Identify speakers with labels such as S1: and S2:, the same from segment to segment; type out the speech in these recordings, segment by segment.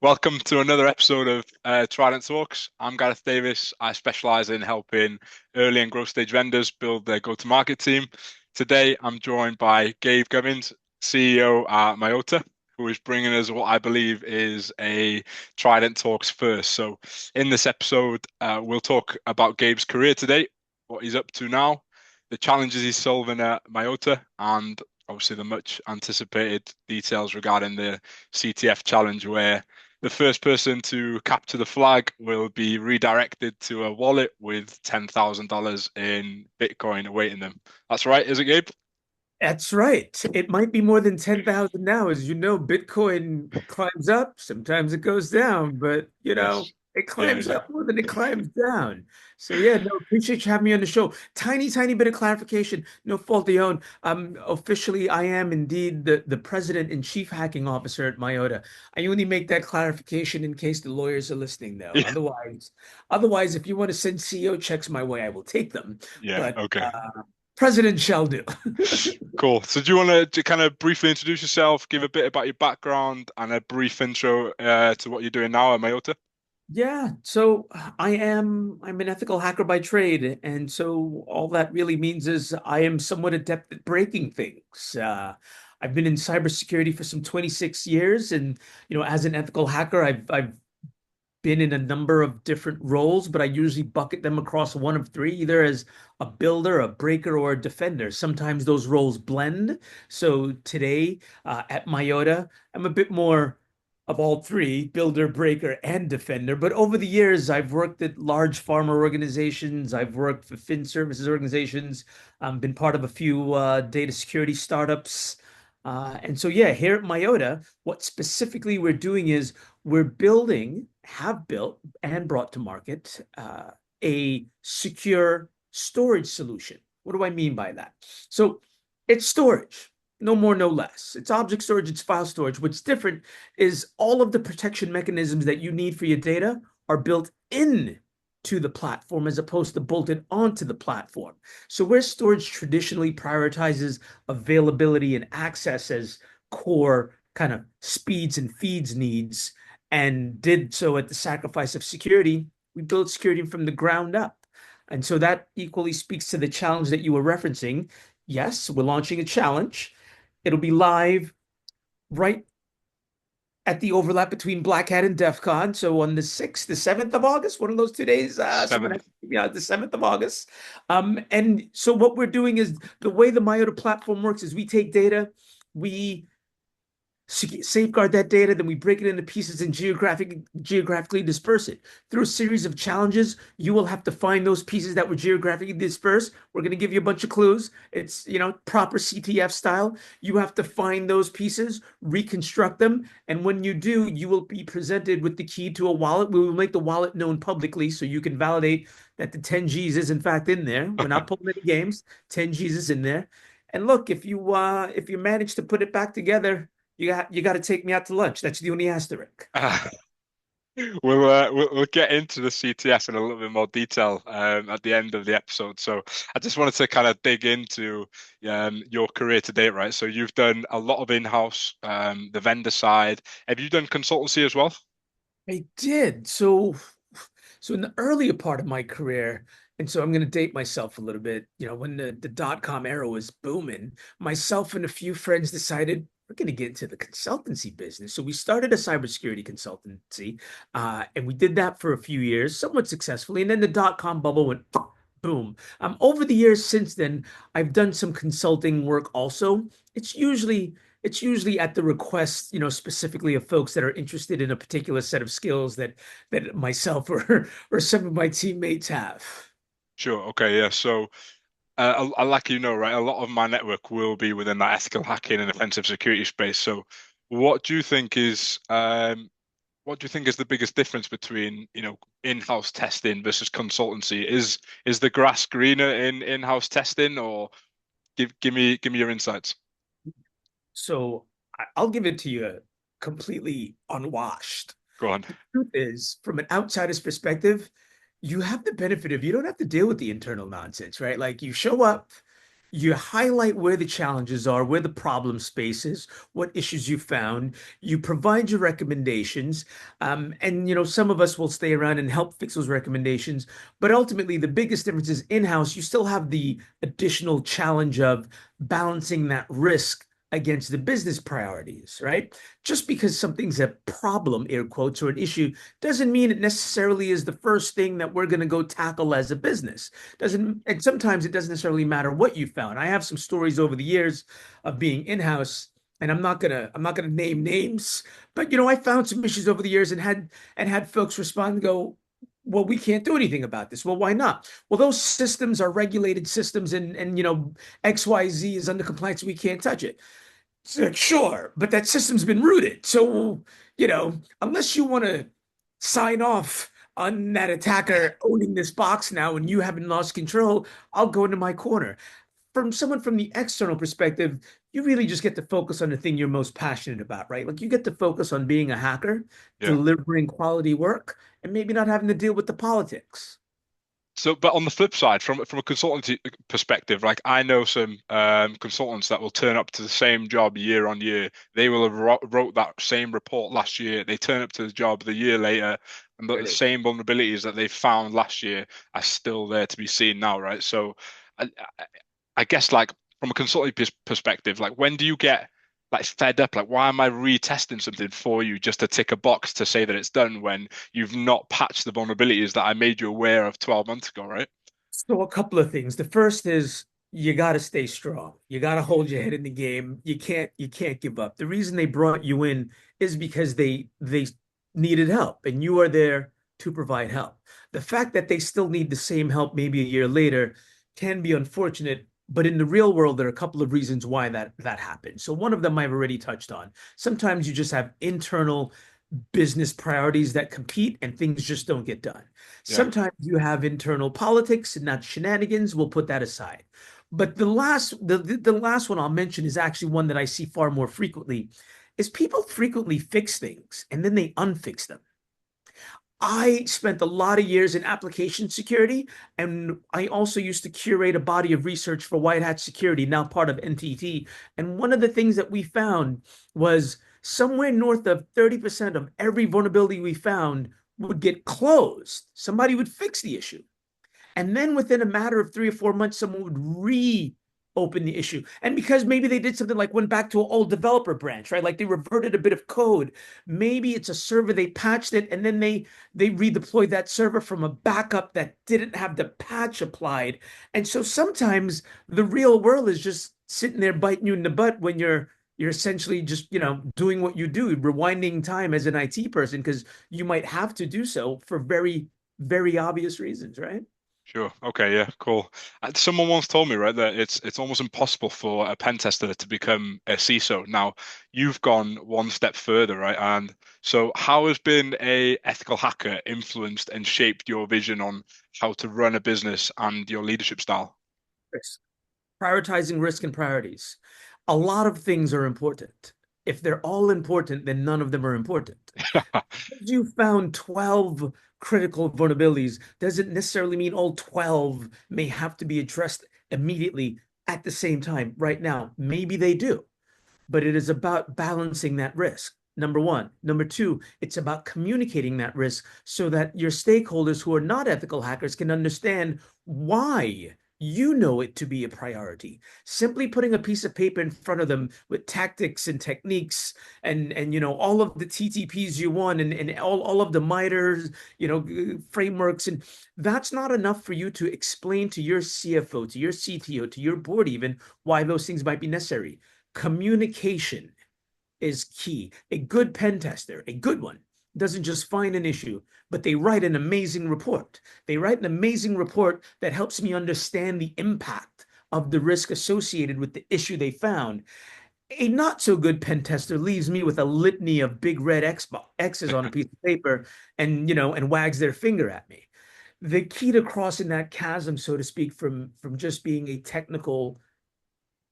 S1: Welcome to another episode of Trident Talks. I'm Gareth Davies. I specialize in helping early and growth stage vendors build their go-to-market team. Today, I'm joined by Gabe Gumbs, CEO at Myota, who is bringing us what I believe is a Trident Talks first. So, in this episode, we'll talk about Gabe's career today, what he's up to now, the challenges he's solving at Myota, and obviously the much anticipated details regarding the CTF challenge where the first person to capture the flag will be redirected to a wallet with $10,000 in Bitcoin awaiting them. That's right, is it, Gabe?
S2: That's right. It might be more than 10,000 now. As you know, Bitcoin climbs up, sometimes it goes down, but
S1: Yes.
S2: it
S1: Yeah,
S2: climbs
S1: yeah.
S2: up more than it climbs down. So yeah, no, appreciate you having me on the show. Tiny bit of clarification, no fault of your own. Officially, I am indeed the president and chief hacking officer at Myota. I only make that clarification in case the lawyers are listening, though.
S1: Yeah,
S2: Otherwise, if you want to send CEO checks my way, I will take them.
S1: yeah,
S2: But
S1: okay.
S2: president shall do.
S1: Cool. So do you want to kind of briefly introduce yourself, give a bit about your background and a brief intro to what you're doing now at Myota?
S2: Yeah, I'm an ethical hacker by trade, and so all that really means is I am somewhat adept at breaking things. I've been in cybersecurity for some 26 years, and as an ethical hacker, I've been in a number of different roles, but I usually bucket them across one of three, either as a builder, a breaker, or a defender. Sometimes those roles blend. So today, at Myota, I'm a bit more of all three, builder, breaker, and defender. But over the years, I've worked at large pharma organizations. I've worked for fin services organizations. Been part of a few data security startups. And so, yeah, here at Myota, what specifically we're doing is we're building, have built, and brought to market a secure storage solution. What do I mean by that? So it's storage, no more, no less. It's object storage, it's file storage. What's different is all of the protection mechanisms that you need for your data are built in to the platform as opposed to bolted onto the platform. So where storage traditionally prioritizes availability and access as core kind of speeds and feeds needs, and did so at the sacrifice of security, we built security from the ground up. And so that equally speaks to the challenge that you were referencing. Yes, we're launching a challenge. It'll be live right at the overlap between Black Hat and DEF CON. So on the 6th, the 7th of August, one of those 2 days, someone has
S1: Seventh.
S2: the 7th of August. And so what we're doing is the way the Myota platform works is we take data, we safeguard that data, then we break it into pieces and geographically disperse it. Through a series of challenges, you will have to find those pieces that were geographically dispersed. We're going to give you a bunch of clues. It's, proper CTF style. You have to find those pieces, reconstruct them, and when you do, you will be presented with the key to a wallet. We will make the wallet known publicly so you can validate that the 10 G's is in fact in there. We're not pulling any games. 10 G's is in there. And look, if you manage to put it back together, you got to take me out to lunch. That's the only asterisk.
S1: We'll get into the CTS in a little bit more detail at the end of the episode. So I just wanted to kind of dig into your career to date, right? So you've done a lot of in-house, the vendor side. Have you done consultancy as well?
S2: I did. So in the earlier part of my career, and so I'm going to date myself a little bit, when the dot-com era was booming, myself and a few friends decided we're going to get into the consultancy business. So we started a cybersecurity consultancy, and we did that for a few years, somewhat successfully. And then the dot-com bubble went boom. Over the years since then, I've done some consulting work also. It's usually it's usually at the request, specifically of folks that are interested in a particular set of skills that myself or some of my teammates have.
S1: Sure. Okay. Yeah. So I like right, a lot of my network will be within that ethical hacking and offensive security space. So what do you think is what do you think is the biggest difference between, in-house testing versus consultancy? Is the grass greener in in-house testing, or give me your insights?
S2: So I'll give it to you completely unwashed.
S1: Go on.
S2: The truth is, from an outsider's perspective, you have the benefit of you don't have to deal with the internal nonsense, right? Like you show up, You highlight where the challenges are, where the problem space is, what issues you found. You provide your recommendations. And, some of us will stay around and help fix those recommendations. But ultimately, the biggest difference is in-house, you still have the additional challenge of balancing that risk against the business priorities, right? Just because something's a problem, air quotes, or an issue, doesn't mean it necessarily is the first thing that we're going to go tackle as a business. Doesn't, and sometimes it doesn't necessarily matter what you found. I have some stories over the years of being in-house, and I'm not gonna name names, but I found some issues over the years and had folks respond and go, well, we can't do anything about this. Well, why not? Well, those systems are regulated systems, and XYZ is under compliance. We can't touch it. So, sure, but that system's been rooted. So, unless you want to sign off on that attacker owning this box now and you haven't lost control, I'll go into my corner. From someone from the external perspective, you really just get to focus on the thing you're most passionate about, right? Like you get to focus on being a hacker,
S1: Yeah.
S2: delivering quality work, and maybe not having to deal with the politics.
S1: So, but on the flip side, from a consultancy perspective, like I know some consultants that will turn up to the same job year on year. They will have wrote that same report last year. They turn up to the job the year later, and
S2: There
S1: the
S2: it is.
S1: same vulnerabilities that they found last year are still there to be seen now, right? So, I, I guess like from a consulting perspective, like when do you get like fed up? Like, why am I retesting something for you just to tick a box to say that it's done when you've not patched the vulnerabilities that I made you aware of 12 months ago, right?
S2: So a couple of things. The first is you got to stay strong. You got to hold your head in the game. You can't give up. The reason they brought you in is because they needed help and you are there to provide help. The fact that they still need the same help maybe a year later can be unfortunate, but in the real world there are a couple of reasons why that happens. So one of them I've already touched on. Sometimes you just have internal business priorities that compete and things just don't get done.
S1: Yeah.
S2: Sometimes you have internal politics and not shenanigans. We'll put that aside. But the last one I'll mention is actually one that I see far more frequently is people frequently fix things and then they unfix them. I spent a lot of years in application security, and I also used to curate a body of research for White Hat Security, now part of NTT. And one of the things that we found was somewhere north of 30% of every vulnerability we found would get closed. Somebody would fix the issue. And then within a matter of 3 or 4 months, someone would reopen the issue. And because maybe they did something like went back to an old developer branch, right? Like they reverted a bit of code. Maybe it's a server, they patched it, and then they redeployed that server from a backup that didn't have the patch applied. And so sometimes the real world is just sitting there biting you in the butt when you're essentially just, doing what you do, rewinding time as an IT person, because you might have to do so for very, very obvious reasons, right?
S1: Sure. Okay. Yeah. Cool. Someone once told me, right, that it's almost impossible for a pen tester to become a CISO. Now, you've gone one step further, right? And so, how has been a ethical hacker influenced and shaped your vision on how to run a business and your leadership style?
S2: Prioritizing risk and priorities. A lot of things are important. If they're all important, then none of them are important. You found 12 critical vulnerabilities doesn't necessarily mean all 12 may have to be addressed immediately at the same time right now. Maybe they do, but it is about balancing that risk. Number one. Number two, it's about communicating that risk so that your stakeholders who are not ethical hackers can understand why you know it to be a priority. Simply putting a piece of paper in front of them with tactics and techniques and all of the TTPs you want and all of the miters, frameworks, and that's not enough for you to explain to your CFO, to your CTO, to your board even why those things might be necessary. Communication is key. A good pen tester, a good one, doesn't just find an issue, but they write an amazing report. They write an amazing report that helps me understand the impact of the risk associated with the issue they found. A not so good pen tester leaves me with a litany of big red X's on a piece of paper and wags their finger at me. The key to crossing that chasm, so to speak, from just being a technical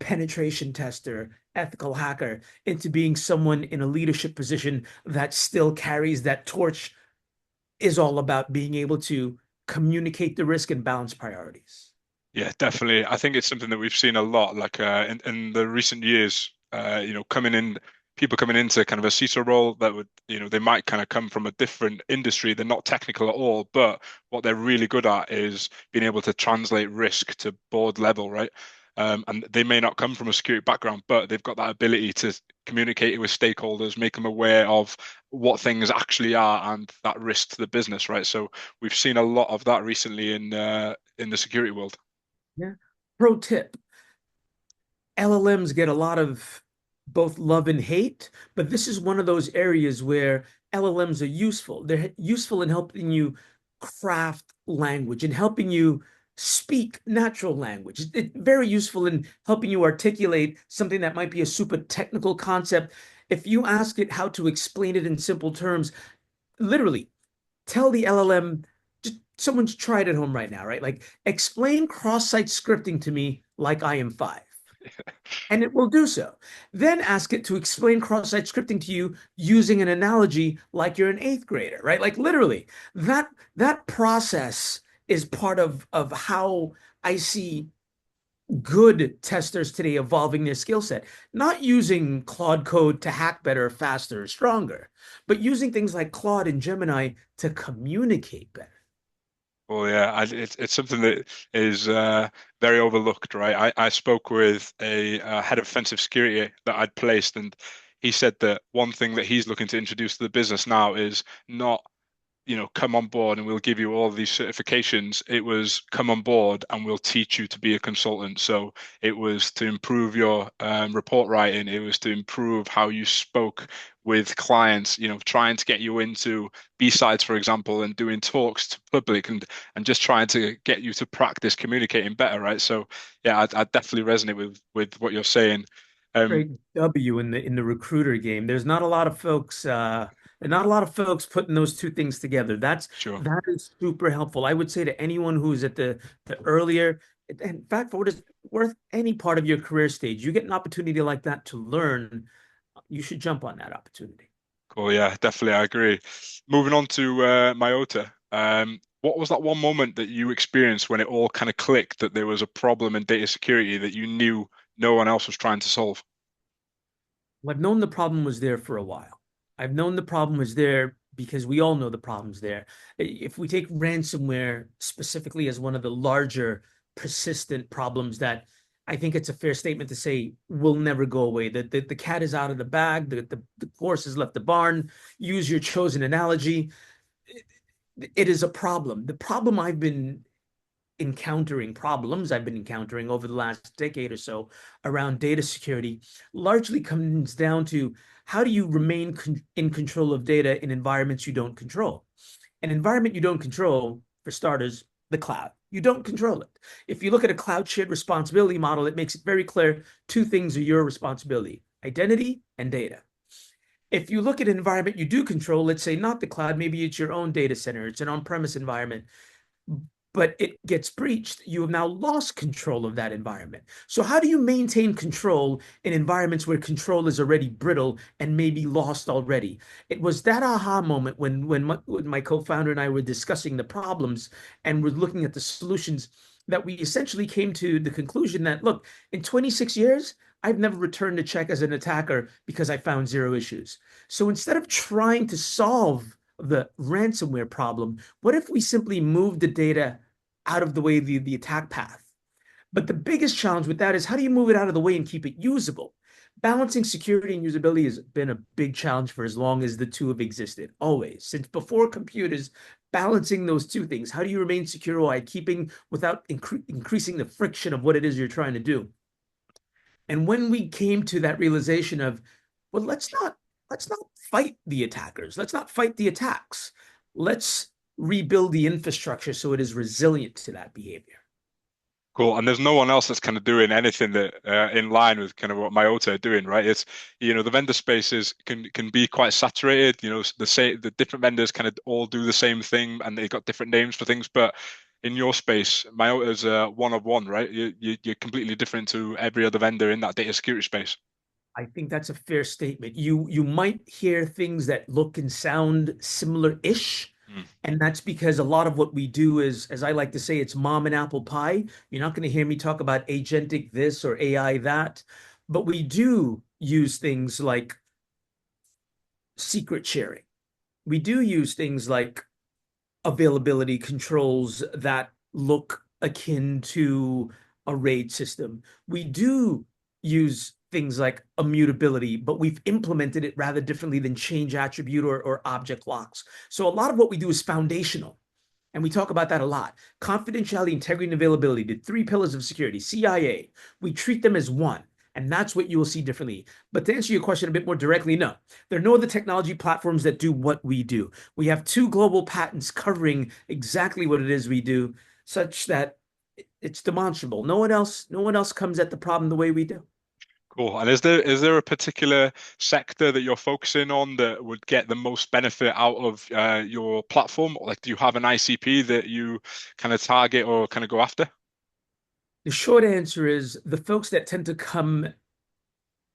S2: penetration tester, ethical hacker, into being someone in a leadership position that still carries that torch is all about being able to communicate the risk and balance priorities.
S1: Yeah, definitely. I think it's something that we've seen a lot, like in the recent years. Coming in, people coming into kind of a CISO role that would, they might kind of come from a different industry. They're not technical at all, but what they're really good at is being able to translate risk to board level, right? And they may not come from a security background, but they've got that ability to communicate with stakeholders, make them aware of what things actually are and that risk to the business, right? So we've seen a lot of that recently in the security world.
S2: Yeah. Pro tip. LLMs get a lot of both love and hate, but this is one of those areas where LLMs are useful. They're useful in helping you craft language and helping you speak natural language. It's very useful in helping you articulate something that might be a super technical concept. If you ask it how to explain it in simple terms, literally tell the LLM, just someone's tried at home right now, right? Like, explain cross-site scripting to me like I am five, and it will do so. Then ask it to explain cross-site scripting to you using an analogy like you're an eighth grader, right? Like literally, that process is part of how I see good testers today evolving their skill set, not using Claude code to hack better, faster, or stronger, but using things like Claude and Gemini to communicate better.
S1: Oh yeah, it's something that is very overlooked, right? I spoke with a head of offensive security that I'd placed, and he said that one thing that he's looking to introduce to the business now is not come on board and we'll give you all these certifications. It was come on board and we'll teach you to be a consultant. So it was to improve your report writing. It was to improve how you spoke with clients, trying to get you into B-sides, for example, and doing talks to public and just trying to get you to practice communicating better, right? So yeah, I definitely resonate with what you're saying. Um,
S2: Great W in the recruiter game. There's not a lot of folks not a lot of folks putting those two things together.
S1: sure.
S2: That is super helpful. I would say to anyone who's at the earlier, in fact, for what is worth any part of your career stage, you get an opportunity like that to learn, you should jump on that opportunity.
S1: Cool. Yeah, definitely. I agree. Moving on to Myota. What was that one moment that you experienced when it all kind of clicked that there was a problem in data security that you knew no one else was trying to solve?
S2: Well, I've known the problem was there for a while. I've known the problem was there because we all know the problem's there. If we take ransomware specifically as one of the larger persistent problems that I think it's a fair statement to say will never go away. The cat is out of the bag, the horse has left the barn. Use your chosen analogy. It is a problem. The problem I've been encountering problems I've been encountering over the last decade or so around data security largely comes down to how do you remain in control of data in environments you don't control? An environment you don't control, for starters, the cloud. You don't control it. If you look at a cloud shared responsibility model, it makes it very clear two things are your responsibility: identity and data. If you look at an environment you do control, let's say not the cloud, maybe it's your own data center, it's an on-premise environment, but it gets breached, you have now lost control of that environment. So how do you maintain control in environments where control is already brittle and maybe lost already? It was that aha moment when my co-founder and I were discussing the problems and were looking at the solutions that we essentially came to the conclusion that, look, in 26 years, I've never returned a check as an attacker because I found zero issues. So instead of trying to solve the ransomware problem, what if we simply move the data out of the way, the attack path? But the biggest challenge with that is how do you move it out of the way and keep it usable? Balancing security and usability has been a big challenge for as long as the two have existed, always. Since before computers, balancing those two things. How do you remain secure while keeping without increasing the friction of what it is you're trying to do? And when we came to that realization of, well, let's not fight the attackers. Let's not fight the attacks. Let's rebuild the infrastructure so it is resilient to that behavior.
S1: Cool. And there's no one else that's kind of doing anything that in line with kind of what Myota are doing, right? It's the vendor spaces can be quite saturated. The different vendors kind of all do the same thing and they've got different names for things, but in your space, Myota's one of one, right? You're completely different to every other vendor in that data security space.
S2: I think that's a fair statement. You might hear things that look and sound similar-ish,
S1: Mm.
S2: And that's because a lot of what we do is, as I like to say, it's mom and apple pie. You're not going to hear me talk about agentic this or AI that, but we do use things like secret sharing. We do use things like availability controls that look akin to a RAID system. We do use things like immutability, but we've implemented it rather differently than change attribute or object locks. So a lot of what we do is foundational. And we talk about that a lot. Confidentiality, integrity, and availability, the three pillars of security, CIA. We treat them as one. And that's what you will see differently. But to answer your question a bit more directly, no, there are no other technology platforms that do what we do. We have two global patents covering exactly what it is we do, such that it's demonstrable. No one else comes at the problem the way we do.
S1: Cool. And is there a particular sector that you're focusing on that would get the most benefit out of your platform? Like, do you have an ICP that you kind of target or kind of go after?
S2: The short answer is the folks that tend to come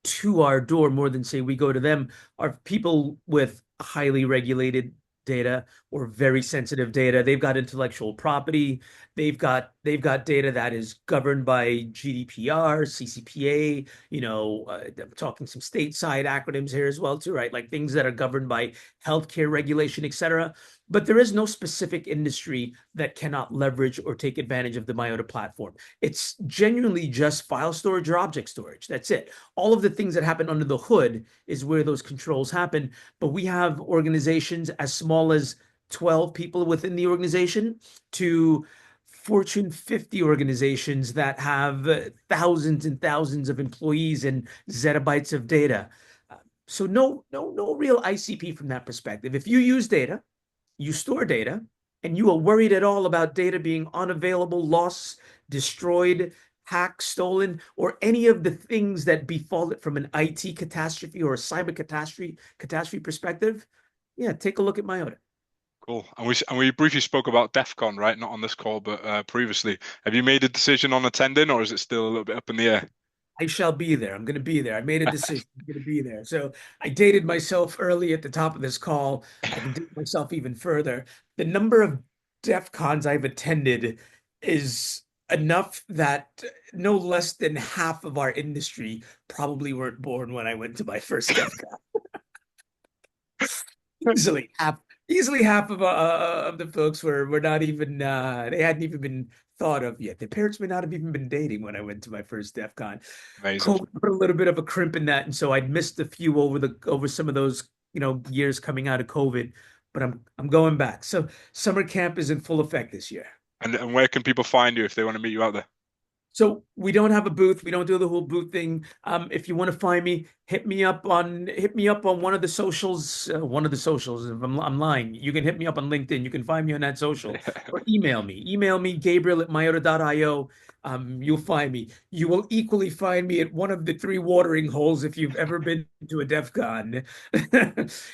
S2: to our door more than say we go to them are people with highly regulated data or very sensitive data. They've got intellectual property. They've got data that is governed by GDPR, CCPA. I'm talking some stateside acronyms here as well too, right? Like things that are governed by healthcare regulation, et cetera. But there is no specific industry that cannot leverage or take advantage of the Myota platform. It's genuinely just file storage or object storage. That's it. All of the things that happen under the hood is where those controls happen. But we have organizations as small as 12 people within the organization to Fortune 50 organizations that have thousands and thousands of employees and zettabytes of data. So no real ICP from that perspective. If you use data, you store data, and you are worried at all about data being unavailable, lost, destroyed, hacked, stolen, or any of the things that befall it from an IT catastrophe or a cyber catastrophe perspective, yeah, take a look at Myota.
S1: Cool. And we briefly spoke about DEF CON, right? Not on this call, but previously. Have you made a decision on attending, or is it still a little bit up in the air?
S2: I shall be there. I'm going to be there. I made a decision. I'm going to be there. So I dated myself early at the top of this call. I can date myself even further. The number of DEF CONs I've attended is enough that no less than half of our industry probably weren't born when I went to my first DEF CON. Easily half of the folks were not even they hadn't even been thought of yet. Their parents may not have even been dating when I went to my first DEF CON.
S1: Amazing.
S2: COVID put a little bit of a crimp in that, and so I'd missed a few over some of those years coming out of COVID. But I'm going back. So summer camp is in full effect this year.
S1: And where can people find you if they want to meet you out there?
S2: So we don't have a booth. We don't do the whole booth thing. If you want to find me, hit me up on one of the socials. One of the socials. If I'm lying, you can hit me up on LinkedIn. You can find me on that social, or email me. Email me Gabriel at myota.io. You'll find me. You will equally find me at one of the three watering holes if you've ever been to a DEF CON.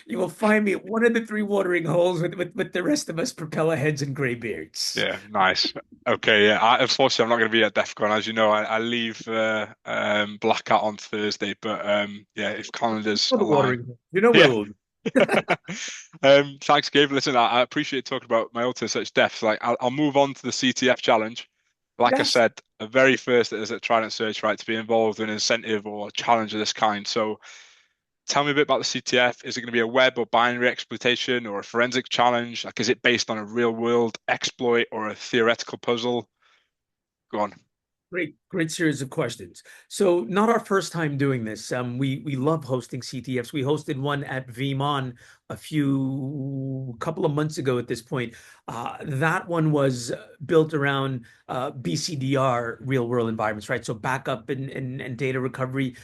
S2: You will find me at one of the three watering holes with the rest of us propeller heads and gray beards.
S1: Yeah, nice. Okay, yeah. Unfortunately, I'm not going to be at DEF CON. As you know, I leave Blackout on Thursday, but yeah, if calendars
S2: For the
S1: align.
S2: watering hole. You know where
S1: Yeah.
S2: we'll be.
S1: Thanks, Gabe. Listen, I appreciate talking about Myota in such depth. Like, I'll move on to the CTF challenge. Like I
S2: Yes.
S1: said, the very first it is at Trident Search, right, to be involved in an incentive or challenge of this kind. So tell me a bit about the CTF. Is it going to be a web or binary exploitation or a forensic challenge? Like, is it based on a real world exploit or a theoretical puzzle? Go on.
S2: Great series of questions. So, not our first time doing this. We love hosting CTFs. We hosted one at VMon a couple of months ago at this point. That one was built around BCDR real world environments, right? So backup and data recovery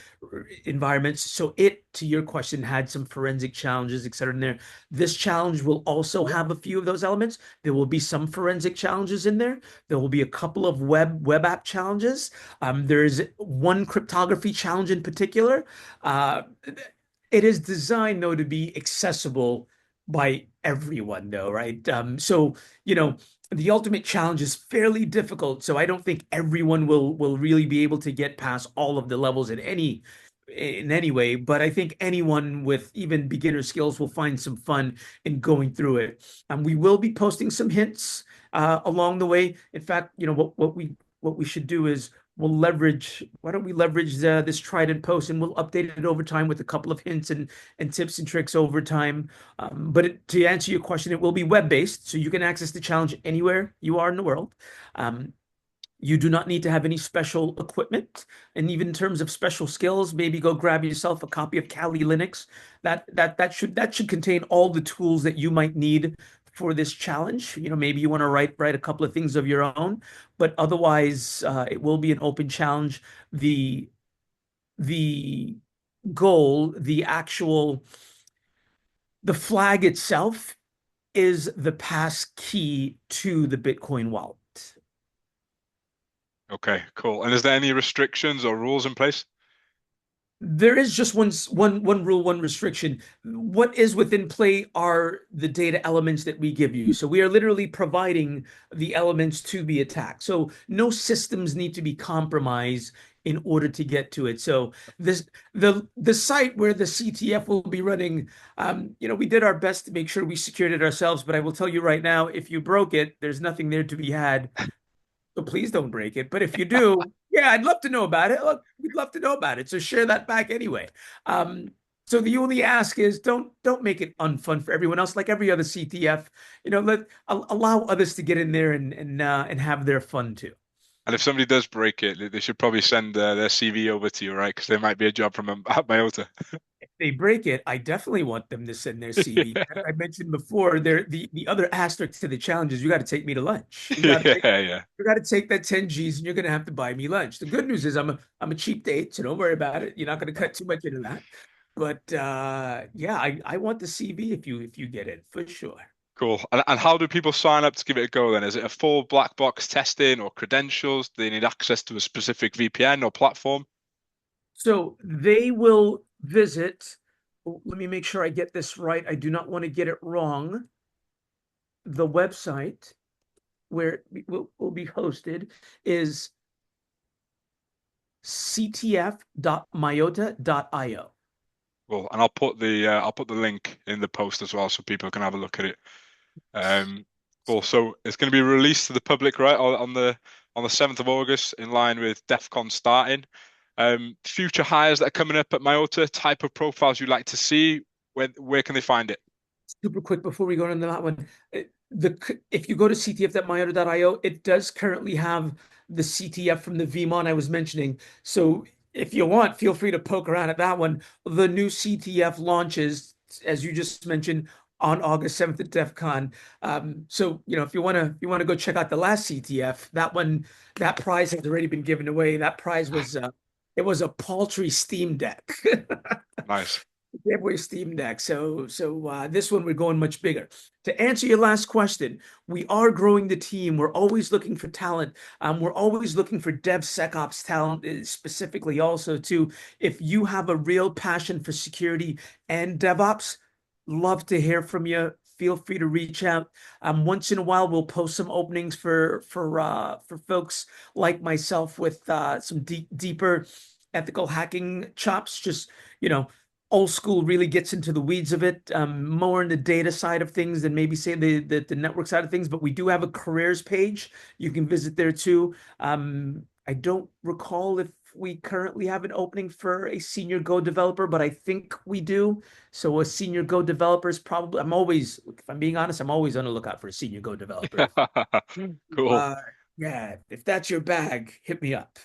S2: environments. So to your question, had some forensic challenges, et cetera, in there. This challenge will also have a few of those elements. There will be some forensic challenges in there. There will be a couple of web app challenges. There's one cryptography challenge in particular. It is designed, though, to be accessible by everyone, though, right? So, the ultimate challenge is fairly difficult. So I don't think everyone will really be able to get past all of the levels at in any way, but I think anyone with even beginner skills will find some fun in going through it. We will be posting some hints along the way. In fact, what we should do is we'll leverage. Why don't we leverage this Trident post and we'll update it over time with a couple of hints and tips and tricks over time. To answer your question, it will be web based, so you can access the challenge anywhere you are in the world. You do not need to have any special equipment. And even in terms of special skills, maybe go grab yourself a copy of Kali Linux. That should contain all the tools that you might need for this challenge. Maybe you want to write a couple of things of your own, but otherwise, it will be an open challenge. The goal, the flag itself is the pass key to the Bitcoin wallet.
S1: Okay, cool. And is there any restrictions or rules in place?
S2: There is just one rule, one restriction. What is within play are the data elements that we give you. So we are literally providing the elements to be attacked. So no systems need to be compromised in order to get to it. So the site where the CTF will be running, we did our best to make sure we secured it ourselves, but I will tell you right now, if you broke it, there's nothing there to be had. So please don't break it. But if you do, yeah, I'd love to know about it. Look, we'd love to know about it. So share that back anyway. So the only ask is don't make it unfun for everyone else. Like every other CTF, allow others to get in there and have their fun too.
S1: And if somebody does break it, they should probably send their CV over to you, right? Because there might be a job from at Myota.
S2: If they break it, I definitely want them to send their CV. As
S1: Yeah,
S2: I mentioned before, the other asterisk to the challenge is you got to take me to lunch.
S1: yeah.
S2: You got to take that 10 G's and you're going to have to buy me lunch. The good news is I'm a cheap date, so don't worry about it. You're not going to cut too much into that. But yeah, I want the CV if you get in for sure.
S1: Cool. And how do people sign up to give it a go then? Is it a full black box testing or credentials? Do they need access to a specific VPN or platform?
S2: So they will visit. Let me make sure I get this right. I do not want to get it wrong. The website where it will be hosted is ctf.myota.io.
S1: Cool. And I'll put the link in the post as well so people can have a look at it. Cool. So it's going to be released to the public, right, on the 7th of August, in line with DEF CON starting. Future hires that are coming up at Myota, type of profiles you'd like to see, where can they find it?
S2: Super quick before we go into that one. If you go to ctf.myota.io, it does currently have the CTF from the VMON I was mentioning. So if you want, feel free to poke around at that one. The new CTF launches, as you just mentioned, on August 7th at DEF CON. So if you want to go check out the last CTF, that prize has already been given away. That prize was it was a paltry Steam Deck.
S1: Nice.
S2: Giveaway Steam Deck. So this one we're going much bigger. To answer your last question, we are growing the team. We're always looking for talent. We're always looking for DevSecOps talent, specifically also too. If you have a real passion for security and DevOps, love to hear from you. Feel free to reach out. Once in a while, we'll post some openings for folks like myself with some deeper ethical hacking chops. Just old school really gets into the weeds of it, more in the data side of things than maybe say the network side of things. But we do have a careers page. You can visit there too. I don't recall if we currently have an opening for a senior Go developer, but I think we do. So a senior Go developer is probably, if I'm being honest, I'm always on the lookout for a senior Go developer.
S1: Cool.
S2: Uh, yeah, if that's your bag, hit me up.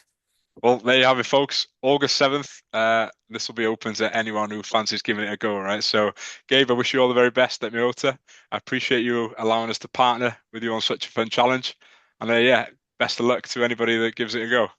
S1: Well, there you have it, folks. August 7th. This will be open to anyone who fancies giving it a go, right? So, Gabe, I wish you all the very best at Myota. I appreciate you allowing us to partner with you on such a fun challenge. And yeah, best of luck to anybody that gives it a go.